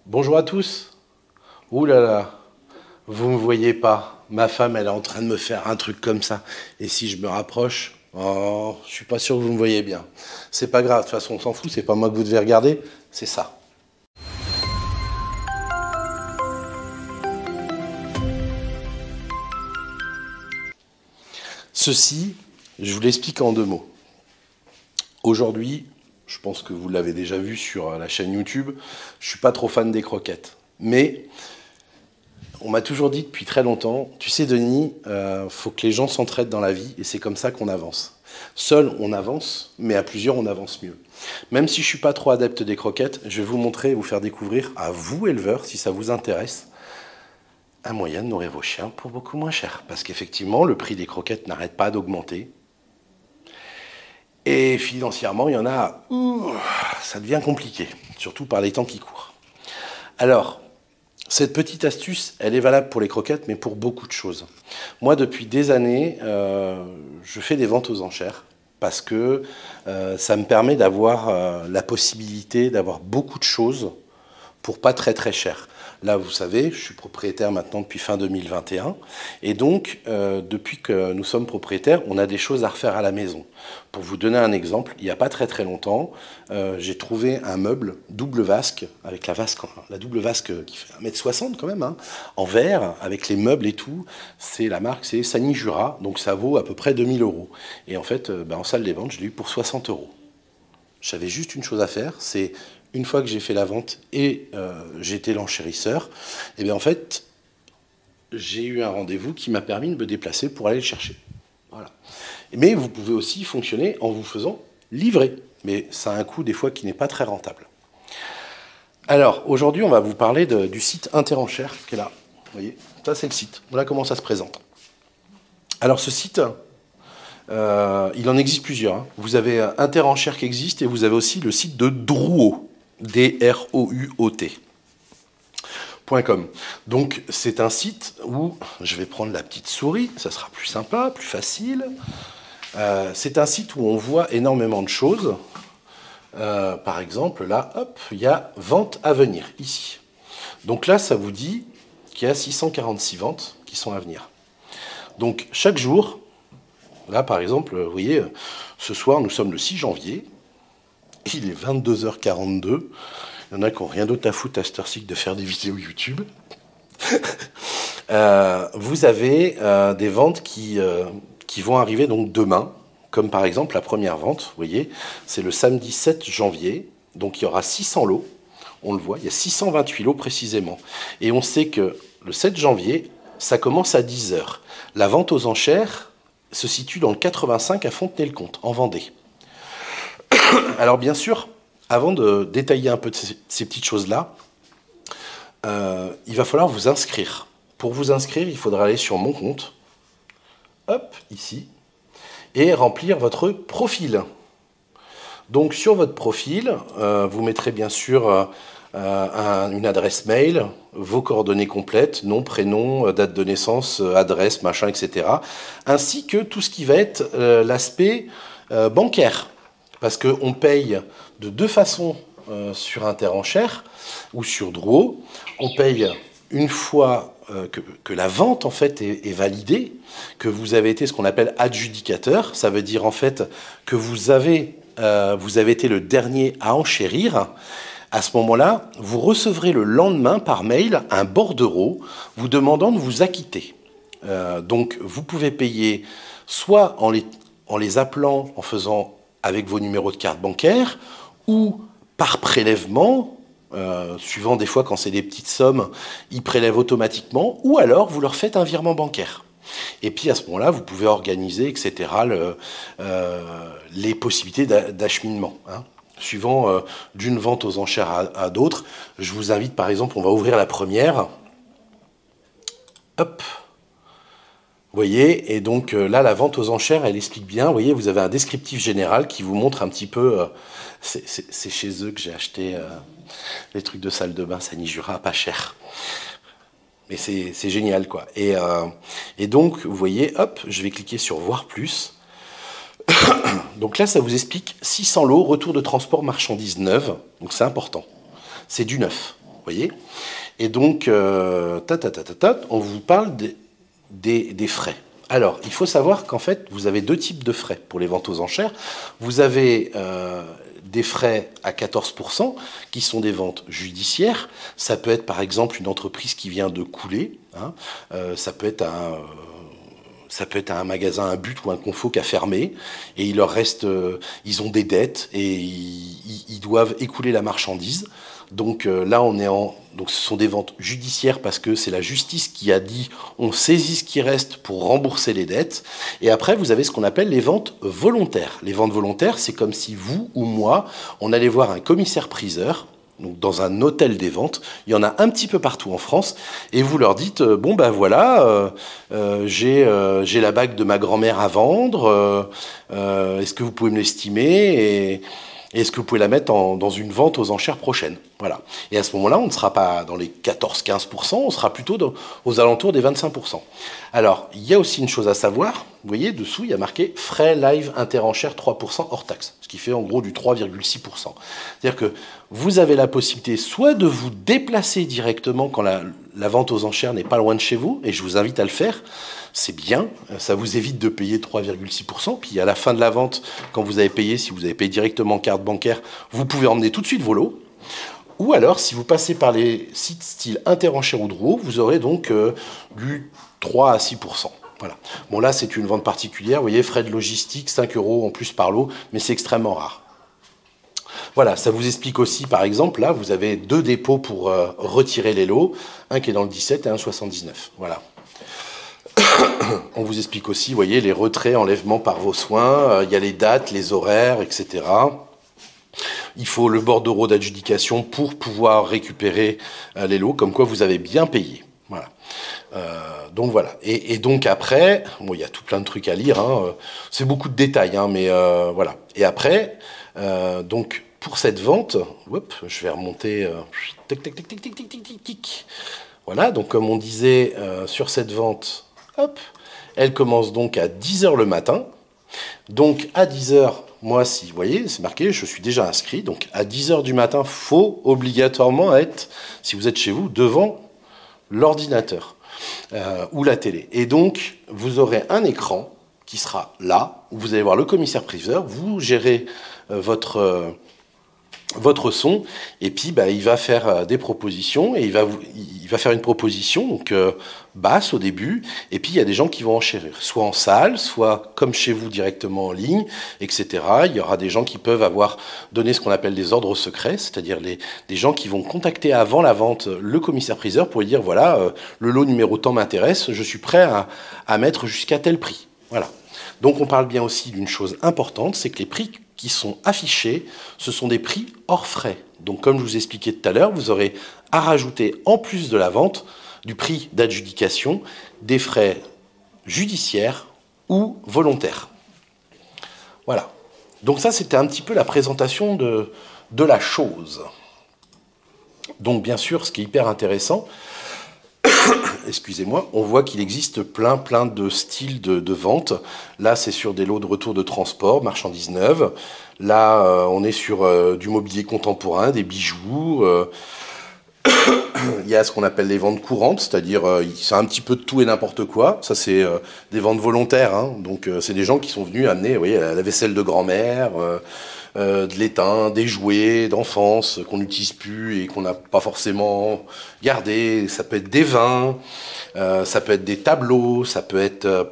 Bonjour à tous. Ouh là là, vous me voyez pas. Ma femme, elle est en train de me faire un truc comme ça. Et si je me rapproche, oh, je suis pas sûr que vous me voyez bien. C'est pas grave, de toute façon, on s'en fout, c'est pas moi que vous devez regarder, c'est ça. Ceci, je vous l'explique en deux mots. Aujourd'hui, je pense que vous l'avez déjà vu sur la chaîne YouTube, je suis pas trop fan des croquettes. Mais on m'a toujours dit depuis très longtemps, tu sais Denis, faut que les gens s'entraident dans la vie et c'est comme ça qu'on avance. Seul on avance, mais à plusieurs on avance mieux. Même si je suis pas trop adepte des croquettes, je vais vous montrer et vous faire découvrir à vous éleveurs, si ça vous intéresse, un moyen de nourrir vos chiens pour beaucoup moins cher. Parce qu'effectivement, le prix des croquettes n'arrête pas d'augmenter. Et financièrement, il y en a, ça devient compliqué, surtout par les temps qui courent. Alors, cette petite astuce, elle est valable pour les croquettes, mais pour beaucoup de choses. Moi, depuis des années, je fais des ventes aux enchères parce que ça me permet d'avoir la possibilité d'avoir beaucoup de choses pour pas très très cher. Là, vous savez, je suis propriétaire maintenant depuis fin 2021. Et donc, depuis que nous sommes propriétaires, on a des choses à refaire à la maison. Pour vous donner un exemple, il n'y a pas très très longtemps, j'ai trouvé un meuble double vasque, avec la double vasque qui fait 1,60 m quand même, hein, en verre, avec les meubles et tout. C'est la marque, c'est Sani Jura, donc ça vaut à peu près 2000 €. Et en fait, en salle des ventes, je l'ai eu pour 60 €. J'avais juste une chose à faire, c'est une fois que j'ai fait la vente et j'étais l'enchérisseur, et bien en fait, j'ai eu un rendez-vous qui m'a permis de me déplacer pour aller le chercher. Voilà. Mais vous pouvez aussi fonctionner en vous faisant livrer. Mais ça a un coût des fois qui n'est pas très rentable. Alors, aujourd'hui, on va vous parler du site Interenchères qui est là. Vous voyez, ça c'est le site. Voilà comment ça se présente. Alors ce site, il en existe plusieurs, hein. Vous avez Interenchères qui existe et vous avez aussi le site de Drouot. DROUOT.com. Donc c'est un site où je vais prendre la petite souris, ça sera plus sympa, plus facile. C'est un site où on voit énormément de choses. Par exemple, là, hop, il y a vente à venir, ici. Donc là, ça vous dit qu'il y a 646 ventes qui sont à venir. Donc chaque jour, là par exemple, vous voyez, ce soir, nous sommes le 6 janvier. Il est 22h42. Il y en a qui n'ont rien d'autre à foutre à cette heure-ci que de faire des vidéos YouTube. Vous avez des ventes qui vont arriver donc demain, comme par exemple la première vente, vous voyez, c'est le samedi 7 janvier, donc il y aura 600 lots, on le voit, il y a 628 lots précisément. Et on sait que le 7 janvier, ça commence à 10h. La vente aux enchères se situe dans le 85 à Fontenay-le-Comte, en Vendée. Alors bien sûr, avant de détailler un peu de ces petites choses-là, il va falloir vous inscrire. Pour vous inscrire, il faudra aller sur mon compte, hop, ici, et remplir votre profil. Donc sur votre profil, vous mettrez bien sûr une adresse mail, vos coordonnées complètes, nom, prénom, date de naissance, adresse, machin, etc. Ainsi que tout ce qui va être l'aspect bancaire. Parce qu'on paye de deux façons sur Interenchères ou sur Drouot. On paye une fois que la vente en fait est validée, que vous avez été ce qu'on appelle adjudicateur. Ça veut dire en fait que vous avez été le dernier à enchérir. À ce moment-là, vous recevrez le lendemain par mail un bordereau vous demandant de vous acquitter. Donc vous pouvez payer soit en les appelant, en faisant avec vos numéros de carte bancaire, ou par prélèvement, suivant des fois quand c'est des petites sommes, ils prélèvent automatiquement, ou alors vous leur faites un virement bancaire. Et puis à ce moment-là, vous pouvez organiser, etc., les possibilités d'acheminement, hein. Suivant d'une vente aux enchères à d'autres. Je vous invite par exemple, on va ouvrir la première. Hop. Vous voyez, et donc là, la vente aux enchères, elle explique bien. Vous voyez, vous avez un descriptif général qui vous montre un petit peu... c'est chez eux que j'ai acheté les trucs de salle de bain Sani Jura, pas cher. Mais c'est génial, quoi. Et donc, vous voyez, hop, je vais cliquer sur Voir plus. Donc là, ça vous explique 600 lots, retour de transport marchandises neuves. Donc c'est important. C'est du neuf. voyez. Et donc, on vous parle des frais. Alors, il faut savoir qu'en fait, vous avez deux types de frais pour les ventes aux enchères. Vous avez des frais à 14%, qui sont des ventes judiciaires. Ça peut être, par exemple, une entreprise qui vient de couler. Hein. Ça peut être un magasin, un but ou un confo qui a fermé, et il leur reste, ils ont des dettes, et ils doivent écouler la marchandise. Donc là, donc ce sont des ventes judiciaires parce que c'est la justice qui a dit on saisit ce qui reste pour rembourser les dettes. Et après, vous avez ce qu'on appelle les ventes volontaires. Les ventes volontaires, c'est comme si vous ou moi, on allait voir un commissaire-priseur, donc dans un hôtel des ventes. Il y en a un petit peu partout en France. Et vous leur dites, bon ben voilà, j'ai la bague de ma grand-mère à vendre. Est-ce que vous pouvez me l'estimer ? Et est-ce que vous pouvez la mettre dans une vente aux enchères prochaine? Voilà. Et à ce moment-là, on ne sera pas dans les 14-15%, on sera plutôt aux alentours des 25%. Alors, il y a aussi une chose à savoir. Vous voyez, dessous, il y a marqué frais live interenchères 3% hors taxe, ce qui fait en gros du 3,6%. C'est-à-dire que vous avez la possibilité soit de vous déplacer directement quand la vente aux enchères n'est pas loin de chez vous, et je vous invite à le faire. C'est bien, ça vous évite de payer 3,6%. Puis à la fin de la vente, quand vous avez payé, si vous avez payé directement en carte bancaire, vous pouvez emmener tout de suite vos lots. Ou alors, si vous passez par les sites style Interenchères ou Drouot, vous aurez donc du 3 à 6%. Voilà. Bon là, c'est une vente particulière. Vous voyez, frais de logistique, 5 € en plus par lot, mais c'est extrêmement rare. Voilà, ça vous explique aussi, par exemple, là, vous avez deux dépôts pour retirer les lots, un qui est dans le 17 et un 79. Voilà. On vous explique aussi, vous voyez, les retraits, enlèvements par vos soins, il y a les dates, les horaires, etc. Il faut le bordereau d'adjudication pour pouvoir récupérer les lots, comme quoi vous avez bien payé. Voilà. Donc voilà. Et donc après, bon, il y a tout plein de trucs à lire, hein, c'est beaucoup de détails, hein, mais voilà. Et après, donc pour cette vente, je vais remonter. Voilà, donc comme on disait sur cette vente, elle commence donc à 10h le matin. Donc à 10h, moi, si vous voyez, c'est marqué, je suis déjà inscrit. Donc à 10h du matin, il faut obligatoirement être, si vous êtes chez vous, devant l'ordinateur ou la télé. Et donc, vous aurez un écran qui sera là, où vous allez voir le commissaire-priseur, vous gérez votre son, et puis il va faire des propositions, et il va faire une proposition donc basse au début, et puis il y a des gens qui vont enchérir, soit en salle, soit comme chez vous directement en ligne, etc. Il y aura des gens qui peuvent avoir donné ce qu'on appelle des ordres secrets, c'est-à-dire des gens qui vont contacter avant la vente le commissaire-priseur pour lui dire voilà, le lot numéro tant m'intéresse, je suis prêt à mettre jusqu'à tel prix. Voilà. Donc on parle bien aussi d'une chose importante, c'est que les prix qui sont affichés, ce sont des prix hors frais. Donc comme je vous expliquais tout à l'heure, vous aurez à rajouter en plus de la vente, du prix d'adjudication, des frais judiciaires ou volontaires. Voilà. Donc ça, c'était un petit peu la présentation de la chose. Donc bien sûr, ce qui est hyper intéressant, excusez-moi, on voit qu'il existe plein de styles de vente. Là, c'est sur des lots de retour de transport, marchandises neuves. Là, on est sur du mobilier contemporain, des bijoux. Il y a ce qu'on appelle les ventes courantes, c'est-à-dire c'est un petit peu de tout et n'importe quoi. Ça, c'est des ventes volontaires. Hein. Donc, c'est des gens qui sont venus amener, vous voyez, la vaisselle de grand-mère, de l'étain, des jouets d'enfance qu'on n'utilise plus et qu'on n'a pas forcément gardé. Ça peut être des vins, ça peut être des tableaux, ça peut être...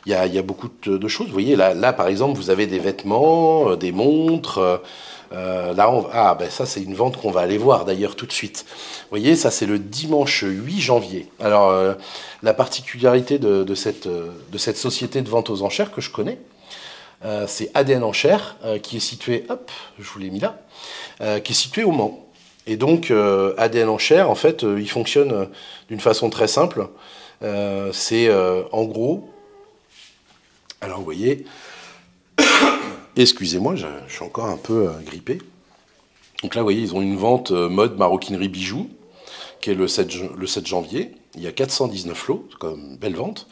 il y a beaucoup de choses. Vous voyez, là, par exemple, vous avez des vêtements, des montres... ça c'est une vente qu'on va aller voir d'ailleurs tout de suite. Vous voyez, ça c'est le dimanche 8 janvier. Alors la particularité de cette société de vente aux enchères que je connais, c'est ADN Enchères, qui est situé, je vous l'ai mis là, qui est situé au Mans. Et donc ADN Enchères, en fait, il fonctionne d'une façon très simple. C'est en gros, alors vous voyez. Excusez-moi, je suis encore un peu grippé. Donc là, vous voyez, ils ont une vente mode maroquinerie bijoux, qui est le 7 janvier. Il y a 419 lots, c'est quand même une belle vente.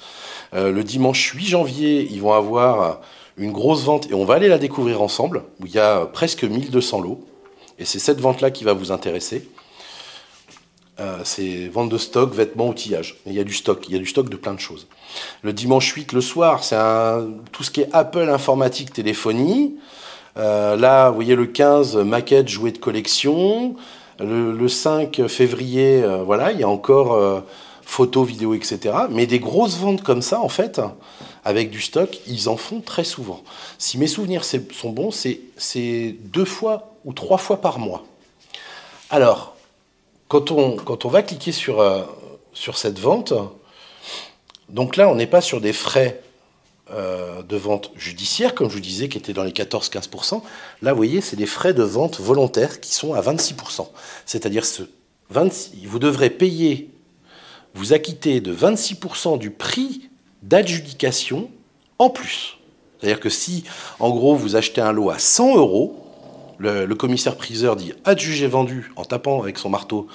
Le dimanche 8 janvier, ils vont avoir une grosse vente, et on va aller la découvrir ensemble, où il y a presque 1200 lots. Et c'est cette vente-là qui va vous intéresser. C'est vente de stock, vêtements, outillage. Il y a du stock de plein de choses. Le dimanche 8, le soir, c'est tout ce qui est Apple, informatique, téléphonie. Là, vous voyez le 15, maquettes, jouets de collection. Le 5 février, voilà, il y a encore photos, vidéos, etc. Mais des grosses ventes comme ça, en fait, avec du stock, ils en font très souvent. Si mes souvenirs sont bons, c'est 2 fois ou 3 fois par mois. Alors, quand on va cliquer sur cette vente, donc là, on n'est pas sur des frais de vente judiciaire, comme je vous disais, qui étaient dans les 14-15%. Là, vous voyez, c'est des frais de vente volontaires qui sont à 26%. C'est-à-dire vous devrez payer, vous acquitter de 26% du prix d'adjudication en plus. C'est-à-dire que si, en gros, vous achetez un lot à 100 euros, le commissaire-priseur dit adjugé vendu en tapant avec son marteau,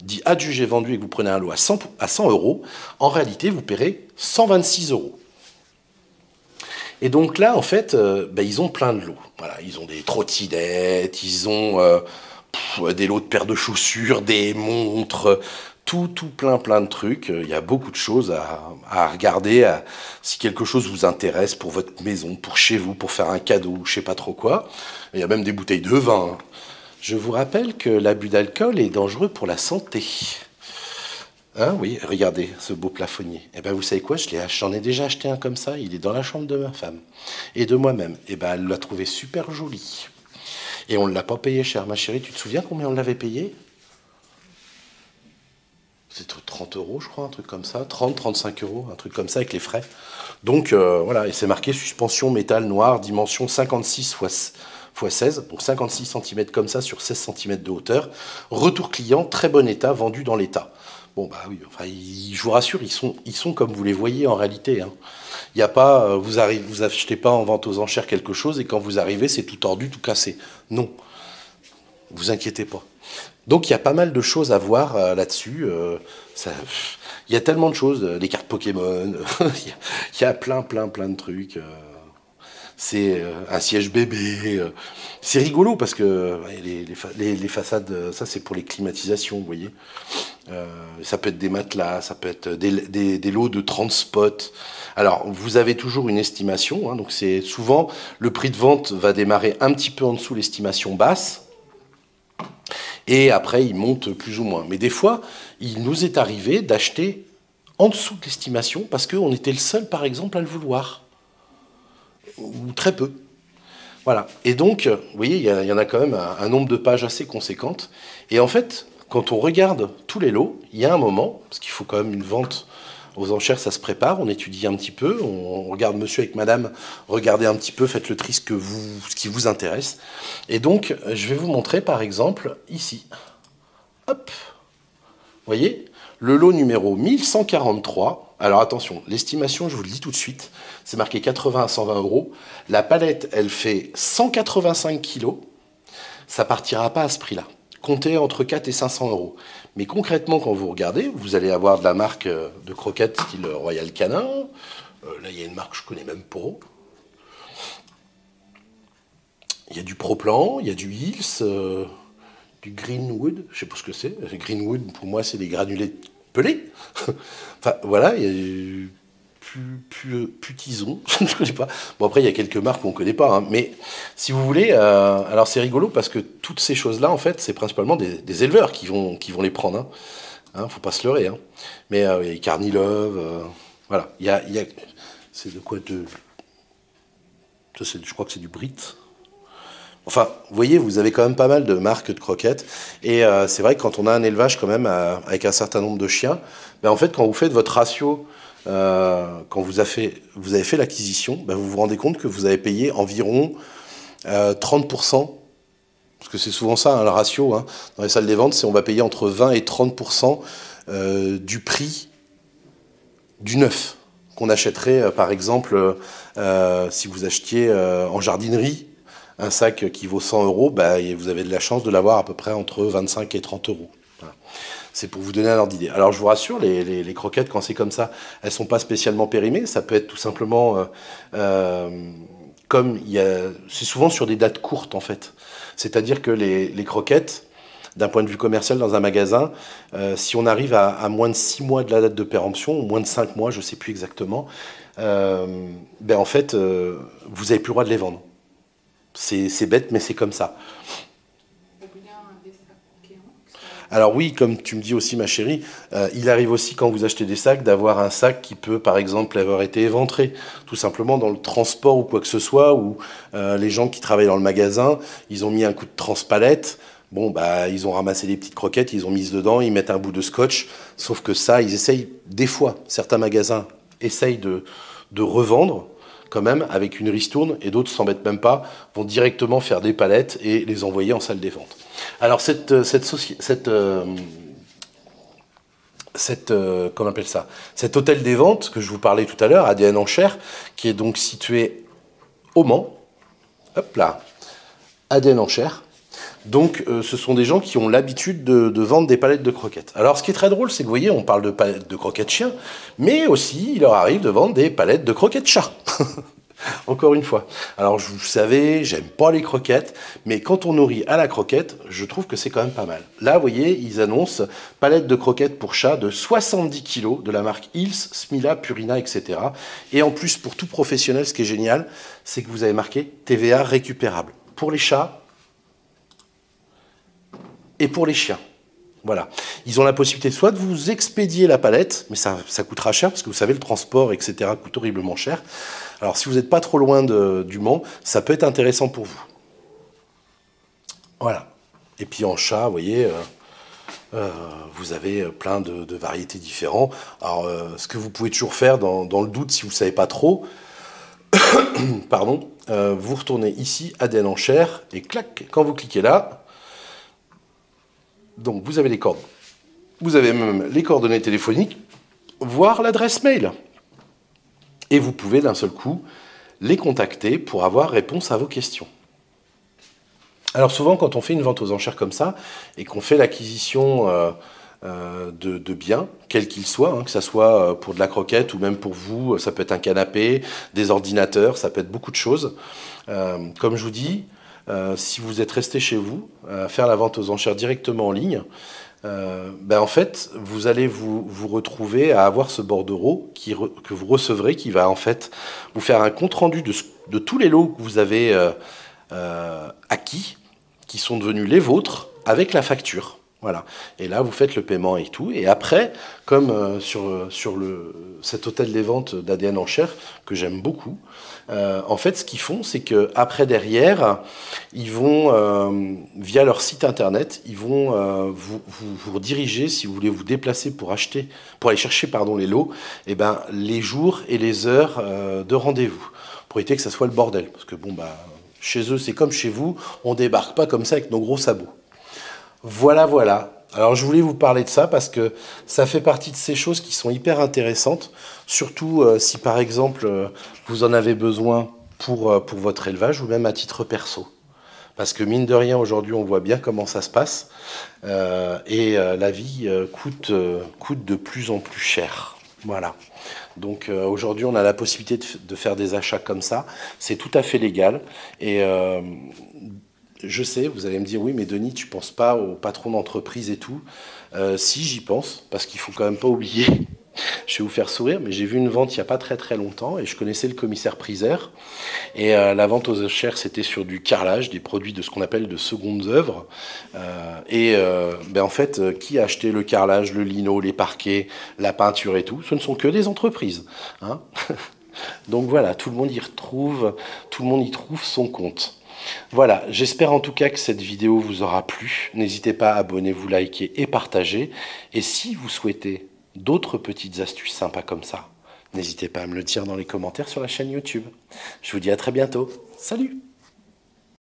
dit adjugé vendu et que vous prenez un lot à 100 euros, en réalité, vous paierez 126 euros. Et donc là, en fait, ils ont plein de lots. Voilà, ils ont des trottinettes, ils ont des lots de paires de chaussures, des montres, tout plein de trucs. Il y a beaucoup de choses à regarder. Si quelque chose vous intéresse pour votre maison, pour chez vous, pour faire un cadeau, je sais pas trop quoi. Il y a même des bouteilles de vin. Je vous rappelle que l'abus d'alcool est dangereux pour la santé. Hein, oui, regardez ce beau plafonnier. Eh ben, vous savez quoi, j'en ai déjà acheté un comme ça. Il est dans la chambre de ma femme et de moi-même. Eh ben, elle l'a trouvé super joli. Et on ne l'a pas payé cher. Ma chérie, tu te souviens combien on l'avait payé? C'est 30 euros, je crois, un truc comme ça. 30-35 euros, un truc comme ça avec les frais. Donc, voilà, et c'est marqué suspension métal noir, dimension 56 x 16, donc 56 cm comme ça sur 16 cm de hauteur. Retour client, très bon état, vendu dans l'état. Bon, bah oui, enfin, je vous rassure, ils sont comme vous les voyez en réalité. Hein. Il n'y a pas, vous achetez pas en vente aux enchères quelque chose et quand vous arrivez, c'est tout tordu, tout cassé. Non, vous inquiétez pas. Donc il y a pas mal de choses à voir là-dessus. Il y a tellement de choses, les cartes Pokémon, il y a plein de trucs. C'est un siège bébé. C'est rigolo parce que les façades, ça c'est pour les climatisations, vous voyez. Ça peut être des matelas, ça peut être des lots de 30 spots. Alors, vous avez toujours une estimation, hein, donc c'est souvent le prix de vente va démarrer un petit peu en dessous l'estimation basse. Et après, il monte plus ou moins. Mais des fois, il nous est arrivé d'acheter en dessous de l'estimation parce qu'on était le seul, par exemple, à le vouloir. Ou très peu. Voilà. Et donc, vous voyez, il y en a quand même un nombre de pages assez conséquente. Et en fait, quand on regarde tous les lots, il y a un moment, parce qu'il faut quand même une vente aux enchères, ça se prépare, on étudie un petit peu, on regarde monsieur avec madame, regardez un petit peu, faites le tri ce qui vous intéresse. Et donc, je vais vous montrer par exemple ici. Hop. Vous voyez, le lot numéro 1143. Alors attention, l'estimation, je vous le dis tout de suite, c'est marqué 80 à 120 euros. La palette, elle fait 185 kilos. Ça partira pas à ce prix-là. Comptez entre 4 et 500 euros. Mais concrètement, quand vous regardez, vous allez avoir de la marque de croquettes style Royal Canin. Là, il y a une marque que je connais même pas. Il y a du Pro-Plan, il y a du Hills, du Greenwood. Je sais pas ce que c'est. Greenwood, pour moi, c'est des granulés pelés. Enfin, voilà, il y a du Putison, je ne connais pas. Bon, après, il y a quelques marques qu'on ne connaît pas. Hein. Mais si vous voulez, alors c'est rigolo parce que toutes ces choses-là, en fait, c'est principalement des éleveurs qui vont les prendre. Hein, faut pas se leurrer. Hein. Mais il y a Carnilove, voilà. C'est de quoi je crois que c'est du Brit. Enfin, vous voyez, vous avez quand même pas mal de marques de croquettes. Et c'est vrai que quand on a un élevage quand même avec un certain nombre de chiens, ben, en fait, quand vous faites votre ratio, quand vous avez fait l'acquisition, ben, vous vous rendez compte que vous avez payé environ 30%, parce que c'est souvent ça, hein, le ratio, hein, dans les salles des ventes, c'est on va payer entre 20 et 30% du prix du neuf, qu'on achèterait, par exemple, si vous achetiez en jardinerie, un sac qui vaut 100 euros, bah, vous avez de la chance de l'avoir à peu près entre 25 et 30 euros. Voilà. C'est pour vous donner un ordre d'idée. Alors je vous rassure, les croquettes, quand c'est comme ça, elles ne sont pas spécialement périmées. Ça peut être tout simplement comme c'est souvent sur des dates courtes en fait. C'est-à-dire que les croquettes, d'un point de vue commercial dans un magasin, si on arrive à moins de 6 mois de la date de péremption, ou moins de 5 mois, je ne sais plus exactement, en fait, vous n'avez plus le droit de les vendre. C'est bête, mais c'est comme ça. Alors oui, comme tu me dis aussi, ma chérie, il arrive aussi quand vous achetez des sacs d'avoir un sac qui peut, par exemple, avoir été éventré, tout simplement dans le transport ou quoi que ce soit, ou les gens qui travaillent dans le magasin, ils ont mis un coup de transpalette, bon, ils ont ramassé des petites croquettes, ils ont mis dedans, ils mettent un bout de scotch, sauf que ça, ils essayent, des fois, certains magasins essayent de revendre, quand même, avec une ristourne, et d'autres s'embêtent même pas, vont directement faire des palettes et les envoyer en salle des ventes. Alors qu'on appelle ça, cet hôtel des ventes que je vous parlais tout à l'heure, ADN Enchères, qui est donc situé au Mans, hop là, ADN Enchères. Donc, ce sont des gens qui ont l'habitude de vendre des palettes de croquettes. Alors, ce qui est très drôle, c'est que vous voyez, on parle de palettes de croquettes chiens, mais aussi, il leur arrive de vendre des palettes de croquettes chats. Encore une fois. Alors, vous savez, j'aime pas les croquettes, mais quand on nourrit à la croquette, je trouve que c'est quand même pas mal. Là, vous voyez, ils annoncent palette de croquettes pour chat de 70 kg de la marque Hills, Smila, Purina, etc. Et en plus, pour tout professionnel, ce qui est génial, c'est que vous avez marqué TVA récupérable. Pour les chats et pour les chiens. Voilà. Ils ont la possibilité soit de vous expédier la palette, mais ça coûtera cher, parce que vous savez, le transport, etc., coûte horriblement cher. Alors, si vous n'êtes pas trop loin du Mans, ça peut être intéressant pour vous. Voilà. Et puis en chat, vous voyez, vous avez plein de variétés différentes. Alors, ce que vous pouvez toujours faire, dans le doute, si vous ne savez pas trop, pardon, vous retournez ici, ADN Enchères, et clac, quand vous cliquez là, donc vous avez les coordonnées. Vous avez même les coordonnées téléphoniques, voire l'adresse mail. Et vous pouvez d'un seul coup les contacter pour avoir réponse à vos questions. Alors souvent, quand on fait une vente aux enchères comme ça, et qu'on fait l'acquisition de biens, quels qu'ils soient, que ce soit pour de la croquette ou même pour vous, ça peut être un canapé, des ordinateurs, ça peut être beaucoup de choses. Comme je vous dis, si vous êtes resté chez vous, à faire la vente aux enchères directement en ligne, en fait, vous allez vous retrouver à avoir ce bordereau que vous recevrez, qui va en fait vous faire un compte-rendu de tous les lots que vous avez acquis, qui sont devenus les vôtres, avec la facture. Voilà. Et là, vous faites le paiement et tout. Et après, comme sur cet hôtel des ventes d'ADN Enchères, que j'aime beaucoup, en fait, ce qu'ils font, c'est qu'après, derrière, ils vont, via leur site internet, ils vont vous rediriger, si vous voulez vous déplacer pour aller chercher les lots, les jours et les heures de rendez-vous, pour éviter que ça soit le bordel. Parce que chez eux, c'est comme chez vous, on débarque pas comme ça avec nos gros sabots. Voilà. Alors, je voulais vous parler de ça parce que ça fait partie de ces choses qui sont hyper intéressantes, surtout si, par exemple, vous en avez besoin pour votre élevage ou même à titre perso. Parce que, mine de rien, aujourd'hui, on voit bien comment ça se passe et la vie coûte de plus en plus cher. Voilà. Donc, aujourd'hui, on a la possibilité de faire des achats comme ça. C'est tout à fait légal et... je sais, vous allez me dire, oui, mais Denis, tu ne penses pas aux patrons d'entreprise et tout. Si, j'y pense, parce qu'il ne faut quand même pas oublier, je vais vous faire sourire, mais j'ai vu une vente il n'y a pas très très longtemps, et je connaissais le commissaire-priseur, et la vente aux enchères, c'était sur du carrelage, des produits de ce qu'on appelle de secondes œuvres. En fait, qui a acheté le carrelage, le lino, les parquets, la peinture et tout? Ce ne sont que des entreprises. Hein. Donc voilà, tout le monde y trouve son compte. Voilà, j'espère en tout cas que cette vidéo vous aura plu. N'hésitez pas à abonnez-vous, liker et partager. Et si vous souhaitez d'autres petites astuces sympas comme ça, n'hésitez pas à me le dire dans les commentaires sur la chaîne YouTube. Je vous dis à très bientôt. Salut!